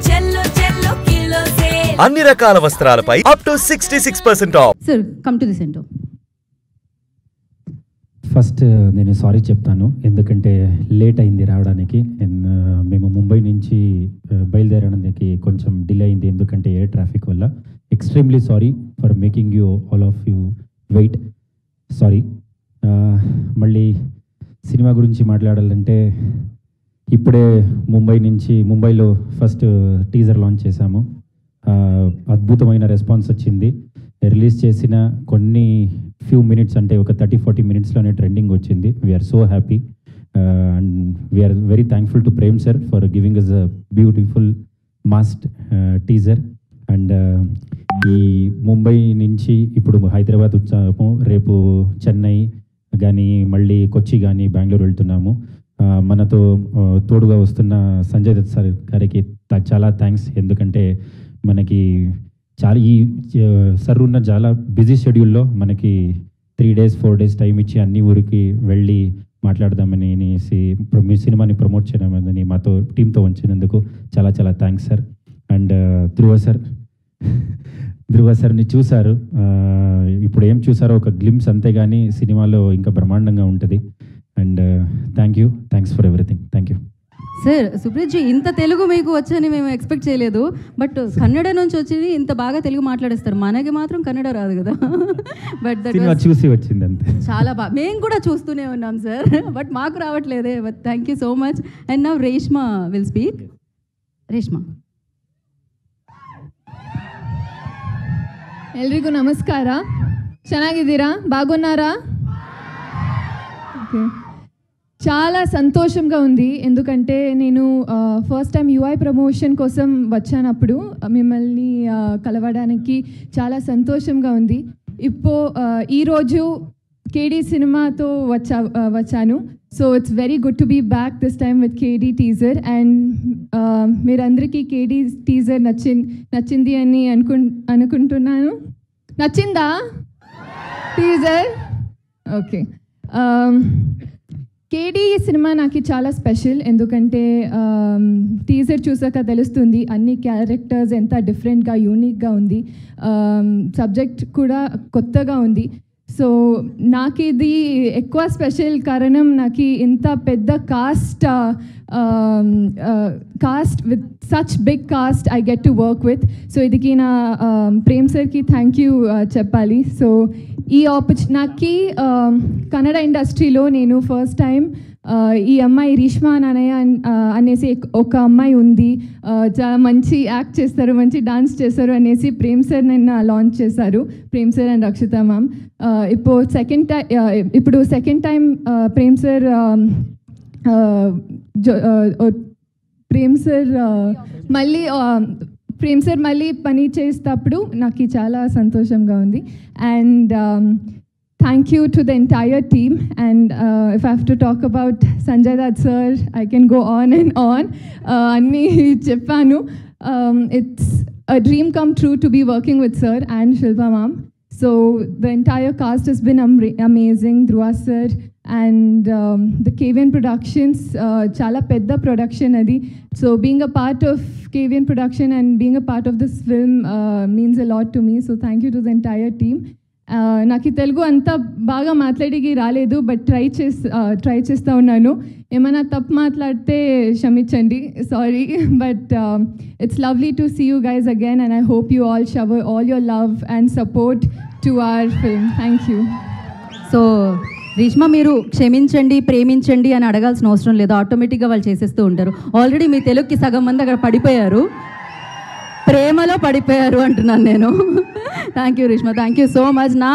చెల్లో చెల్లో kilo sale. అన్ని రకాల వస్త్రాలపై up to 66% off. Sir come to the centre. First నేను సారీ చెప్తాను, ఎందుకంటే లేట్ అయింది రావడానికి. మేము ముంబై నుంచి బయలుదేరడానికి కొంచెం డిలే అయింది, ఎందుకంటే ఎయిర్ ట్రాఫిక్ వల్ల. Extremely sorry for making you all of you wait. Sorry. మళ్ళీ సినిమా గురించి మాట్లాడాలంటే ఇప్పుడే ముంబైలో ఫస్ట్ టీజర్ లాంచ్ చేశాము. అద్భుతమైన రెస్పాన్స్ వచ్చింది. రిలీజ్ చేసిన కొన్ని ఫ్యూ మినిట్స్, అంటే ఒక 30-40 మినిట్స్లోనే ట్రెండింగ్ వచ్చింది. We're so happy and we're very thankful to Prem sir for giving us a beautiful మాస్ట్ టీజర్. అండ్ ఈ ముంబై నుంచి ఇప్పుడు హైదరాబాద్ వచ్చాము, రేపు చెన్నై కానీ మళ్ళీ కొచ్చి కానీ బెంగళూరు వెళ్తున్నాము. మనతో తోడుగా వస్తున్న సంజయ్ దత్ సార్ గారికి చాలా థ్యాంక్స్, ఎందుకంటే మనకి చాలా ఈ సార్ ఉన్న చాలా బిజీ షెడ్యూల్లో మనకి 3 days 4 days టైం ఇచ్చి అన్ని ఊరికి వెళ్ళి మాట్లాడదామని మీ సినిమాని ప్రమోట్ చేయడామని మాతో టీంతో ఉంచినందుకు చాలా చాలా థ్యాంక్స్ సార్. అండ్ ధ్రువ సార్ని చూశారు, ఇప్పుడు ఏం చూసారో ఒక గ్లిమ్స్ అంతేగాని సినిమాలో ఇంకా బ్రహ్మాండంగా ఉంటుంది. And thanks for everything. Thank you sir. Supreeth ji, ఇంత తెలుగు మీకు వచ్చని మేము ఎక్స్పెక్ట్ చేయలేదు. బట్ కన్నడ నుంచి వచ్చింది, ఇంత బాగా తెలుగు మాట్లాడేస్తారు. మనకి మాత్రం కన్నడ రాదు కదా. బట్ దట్ చూసి వచ్చింది అంతే. చాలా బాగా, మేము కూడా చూస్తూనే ఉన్నాం సార్, బట్ మాకు రావట్లేదే. But thank you so much. And now Reshma will speak. Reshma. ಎಲ್ರಿಗೂ ನಮಸ್ಕಾರ. ಚೆನ್ನಾಗಿದ್ದೀರಾ? బాగున్నారా? ఓకే. చాలా సంతోషంగా ఉంది, ఎందుకంటే నేను ఫస్ట్ టైం యూఐ ప్రమోషన్ కోసం వచ్చానప్పుడు మిమ్మల్ని కలవడానికి చాలా సంతోషంగా ఉంది. ఈరోజు కేడీ సినిమాతో వచ్చాను. So it's very good to be back this time with KD teaser. And మీరందరికీ కేడీ టీజర్ నచ్చింది అని అనుకుంటున్నాను. నచ్చిందా టీజర్? ఓకే. కేడీ సినిమా నాకు చాలా స్పెషల్, ఎందుకంటే టీజర్ చూసాక తెలుస్తుంది అన్ని క్యారెక్టర్స్ ఎంత డిఫరెంట్గా యూనిక్గా ఉంది. సబ్జెక్ట్ కూడా కొత్తగా ఉంది. సో నాకు ఇది ఎక్కువ స్పెషల్ కారణం, నాకు ఇంత పెద్ద cast with such big cast I get to work with. So ఇదికి నా ప్రేమ్ సార్కి థ్యాంక్ యూ చెప్పాలి. సో ఈ నాకు కన్నడ ఇండస్ట్రీలో నేను ఫస్ట్ టైం ఈ అమ్మాయి రీష్మా నానయ్య అనేసి ఒక అమ్మాయి ఉంది, చాలా మంచి యాక్ట్ చేస్తారు, మంచి డాన్స్ చేస్తారు అనేసి ప్రేమ్ సార్ నిన్న లాంచ్ చేశారు, Prem sir and Rakshita ma'am. ఇప్పుడు సెకండ్ టైం ప్రేమ్ సార్ మళ్ళీ పని చేసేటప్పుడు నాకు చాలా సంతోషంగా ఉంది. And thank you to the entire team. And if I have to talk about Sanjay Dutt sir, I can go on and on. అన్నీ చెప్పాను. It's a dream come true to be working with sir and Shilpa ma'am. So the entire cast has been amazing. Dhruva sir and the KVN Productions, chala pedda production adi. So being a part of KVN Production and being a part of this film means a lot to me. So thank you to the entire team. నాకు తెలుగు అంతా బాగా మాట్లాడికి రాలేదు, but try చేస్తూ ఉన్నాను. ఏమైనా తప్పు మాట్లాడితే క్షమించండి, sorry. But it's lovely to see you guys again and I hope you all shower all your love and support to our film. Thank you. So Reshma, మీరు క్షమించండి, ప్రేమించండి అని అడగాల్సిన అవసరం లేదు, ఆటోమేటిక్గా వాళ్ళు చేసేస్తూ ఉంటారు. ఆల్రెడీ మీ తెలుగుకి సగం మంది అక్కడ పడిపోయారు, ప్రేమలో పడిపోయారు అంటున్నాను నేను. Thank you Reshma, thank you so much. నా